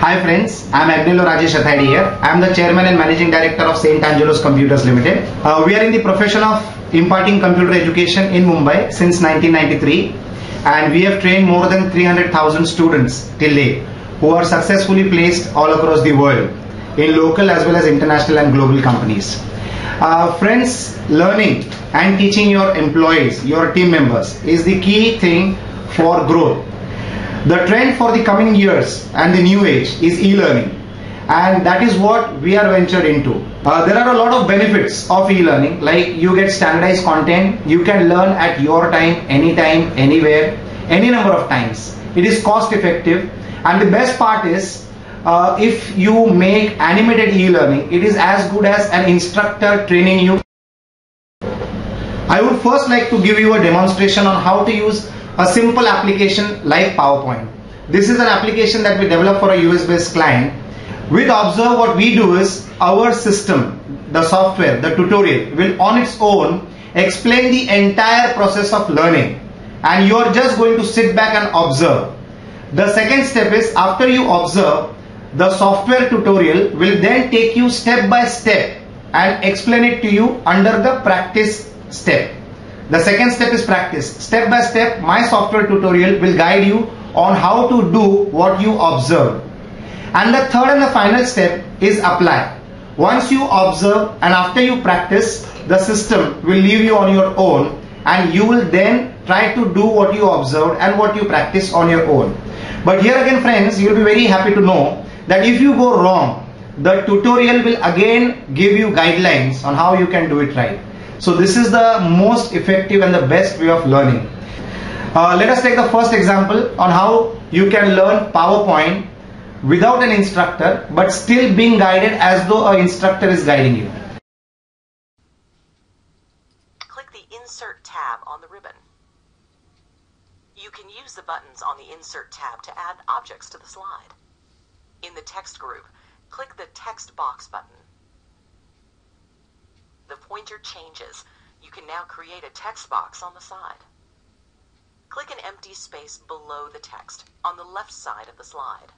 Hi friends, I am Rajesh Sir here. I am the Chairman and Managing Director of St. Angelo's Computers Limited. We are in the profession of imparting computer education in Mumbai since 1993, and we have trained more than 300,000 students till date who are successfully placed all across the world in local as well as international and global companies. Friends, learning and teaching your employees, your team members is the key thing for growth. The trend for the coming years and the new age is e-learning, and that is what we are ventured into. There are a lot of benefits of e-learning, like you get standardized content, you can learn at your time, anytime, anywhere, any number of times. It is cost effective, and the best part is if you make animated e-learning, it is as good as an instructor training you. I would first like to give you a demonstration on how to use a simple application like PowerPoint. This is an application that we developed for a US based client. With Observe, what we do is our system, the software, the tutorial will on its own explain the entire process of learning, and you are just going to sit back and observe. The second step is, after you observe, the software tutorial will then take you step by step and explain it to you under the practice step. The second step is practice. Step by step, my software tutorial will guide you on how to do what you observe. And the third and the final step is apply. Once you observe and after you practice, the system will leave you on your own, and you will then try to do what you observed and what you practice on your own. But here again, friends, you will be very happy to know that if you go wrong, the tutorial will again give you guidelines on how you can do it right. So this is the most effective and the best way of learning. Let us take the first example on how you can learn PowerPoint without an instructor but still being guided as though an instructor is guiding you. Click the Insert tab on the ribbon. You can use the buttons on the Insert tab to add objects to the slide. In the text group, click the text box button. The pointer changes. You can now create a text box on the side. Click an empty space below the text on the left side of the slide.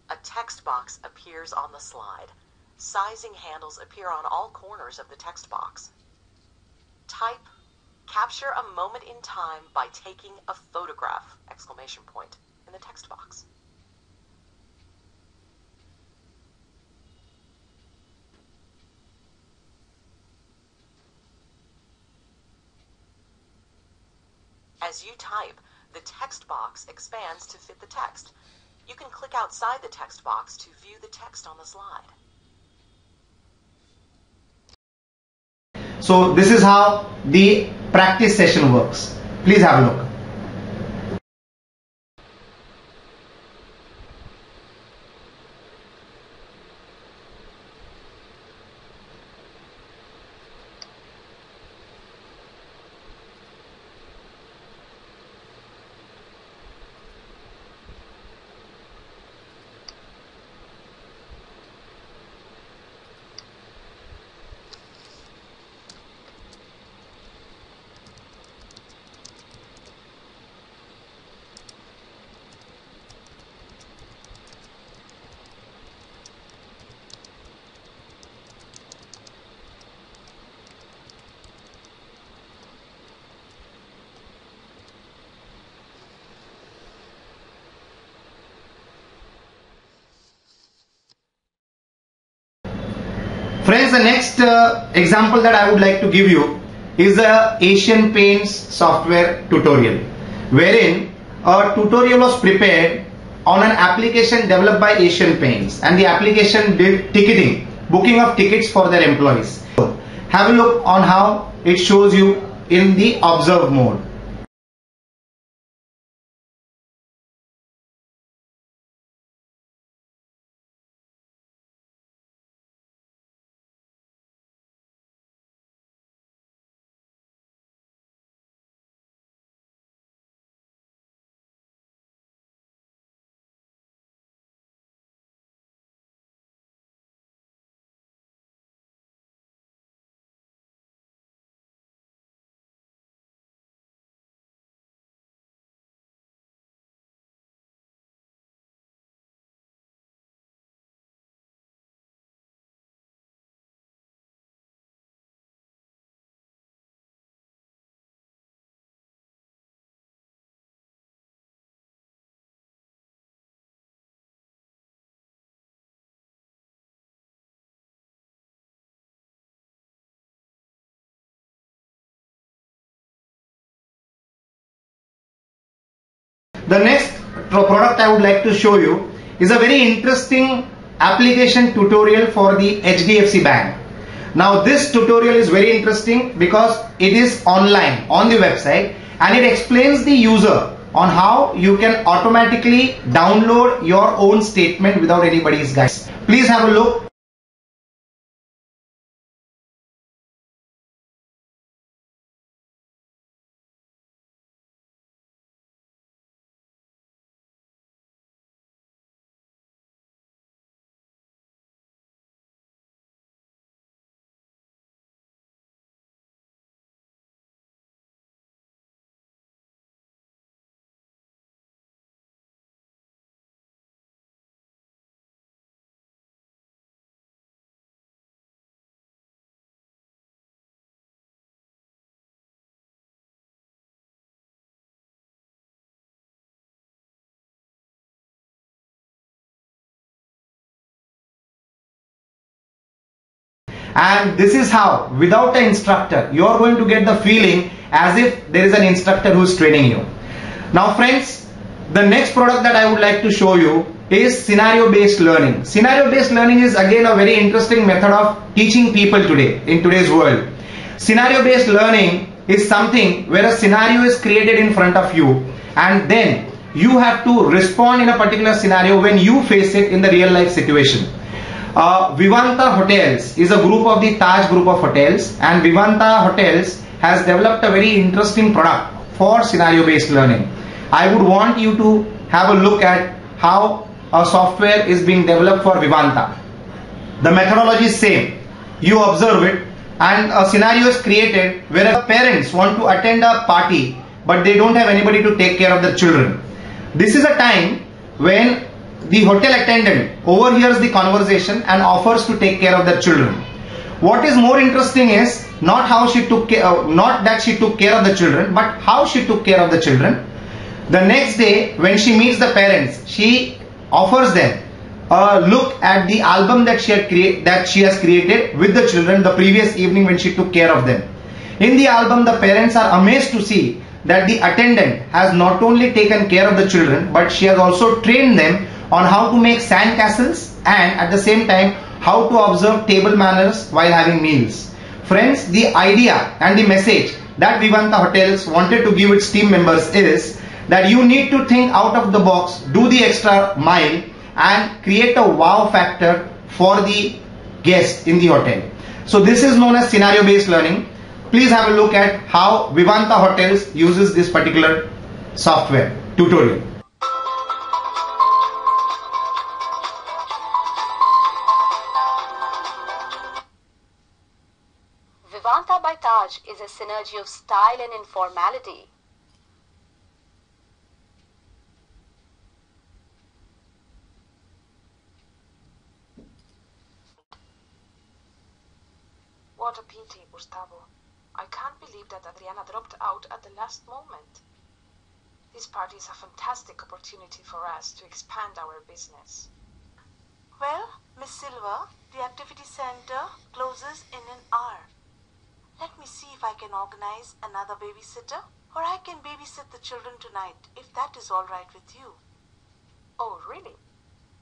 A text box appears on the slide. Sizing handles appear on all corners of the text box. Type, capture a moment in time by taking a photograph, ! In the text box. As you type, the text box expands to fit the text. You can click outside the text box to view the text on the slide. So this is how the practice session works. Please have a look. Friends, the next example that I would like to give you is the Asian Paints software tutorial, wherein a tutorial was prepared on an application developed by Asian Paints, and the application did ticketing, booking of tickets for their employees. Have a look on how it shows you in the observe mode. The next product I would like to show you is a very interesting application tutorial for the HDFC Bank. Now this tutorial is very interesting because it is online on the website and it explains the user on how you can automatically download your own statement without anybody's guidance. Please have a look. And this is how, without an instructor, you are going to get the feeling as if there is an instructor who is training you. Now friends, the next product that I would like to show you is scenario based learning. Scenario based learning is again a very interesting method of teaching people today in today's world. Scenario based learning is something where a scenario is created in front of you and then you have to respond in a particular scenario when you face it in the real life situation. Vivanta Hotels is a group of the Taj group of hotels, and Vivanta Hotels has developed a very interesting product for scenario based learning. I would want you to have a look at how a software is being developed for Vivanta. The methodology is same. You observe it and a scenario is created where parents want to attend a party but they don't have anybody to take care of their children. This is a time when the hotel attendant overhears the conversation and offers to take care of their children. What is more interesting is not how she took care, not that she took care of the children, but how she took care of the children. The next day, when she meets the parents, she offers them a look at the album that she has created with the children the previous evening when she took care of them. In the album, the parents are amazed to see that the attendant has not only taken care of the children, but she has also trained them on how to make sand castles and at the same time how to observe table manners while having meals. Friends, the idea and the message that Vivanta Hotels wanted to give its team members is that you need to think out of the box, do the extra mile and create a wow factor for the guest in the hotel. So this is known as scenario based learning. Please have a look at how Vivanta Hotels uses this particular software tutorial. Vivanta by Taj is a synergy of style and informality. What a pity, Gustavo. I can't believe that Adriana dropped out at the last moment. This party is a fantastic opportunity for us to expand our business. Well, Miss Silva, the activity center closes in an hour. Let me see if I can organize another babysitter, or I can babysit the children tonight, if that is all right with you. Oh, really?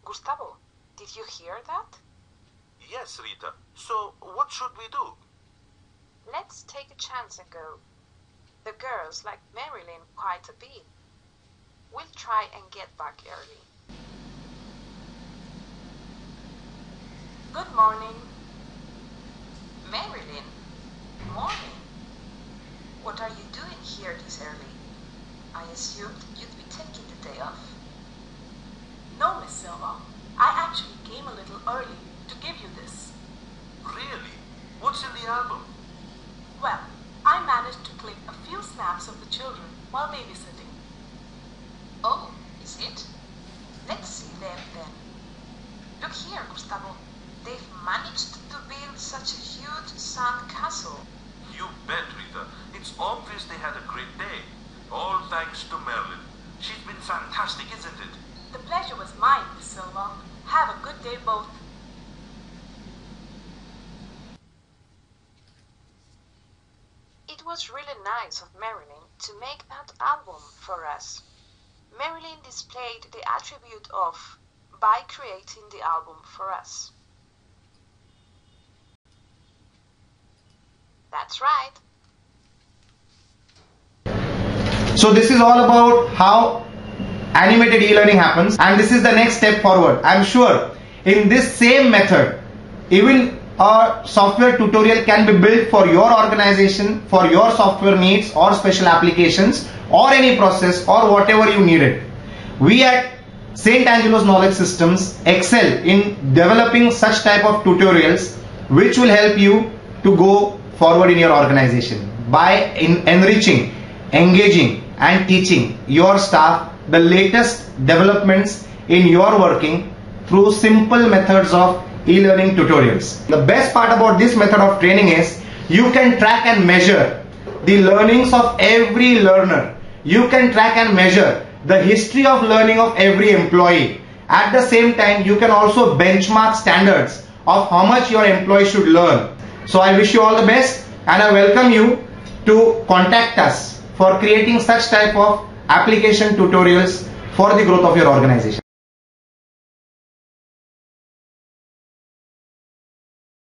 Gustavo, did you hear that? Yes, Rita. So, what should we do? Let's take a chance and go. The girls like Marilyn quite a bit. We'll try and get back early. Good morning. Marilyn, good morning. What are you doing here this early? I assumed you'd be taking the day off. No, Miss Silva. I actually came a little early to give you this. Really? What's in the album? Well, I managed to click a few snaps of the children while babysitting. Oh, is it? Let's see them then. Look here, Gustavo. They've managed to build such a huge sand castle. You bet, Rita. It's obvious they had a great day. All thanks to Marilyn. She's been fantastic, isn't it? The pleasure was mine, Miss Silva. Have a good day both. It was really nice of Marilyn to make that album for us. Marilyn displayed the attribute of by creating the album for us. That's right. So this is all about how animated e-learning happens, and this is the next step forward. I'm sure in this same method, even a software tutorial can be built for your organization, for your software needs or special applications or any process or whatever you need it. We at St. Angelo's Knowledge Systems excel in developing such type of tutorials which will help you to go forward in your organization by enriching, engaging and teaching your staff the latest developments in your working through simple methods of e-learning tutorials. The best part about this method of training is you can track and measure the learnings of every learner. You can track and measure the history of learning of every employee. At the same time, you can also benchmark standards of how much your employee should learn. So I wish you all the best, and I welcome you to contact us for creating such type of application tutorials for the growth of your organization.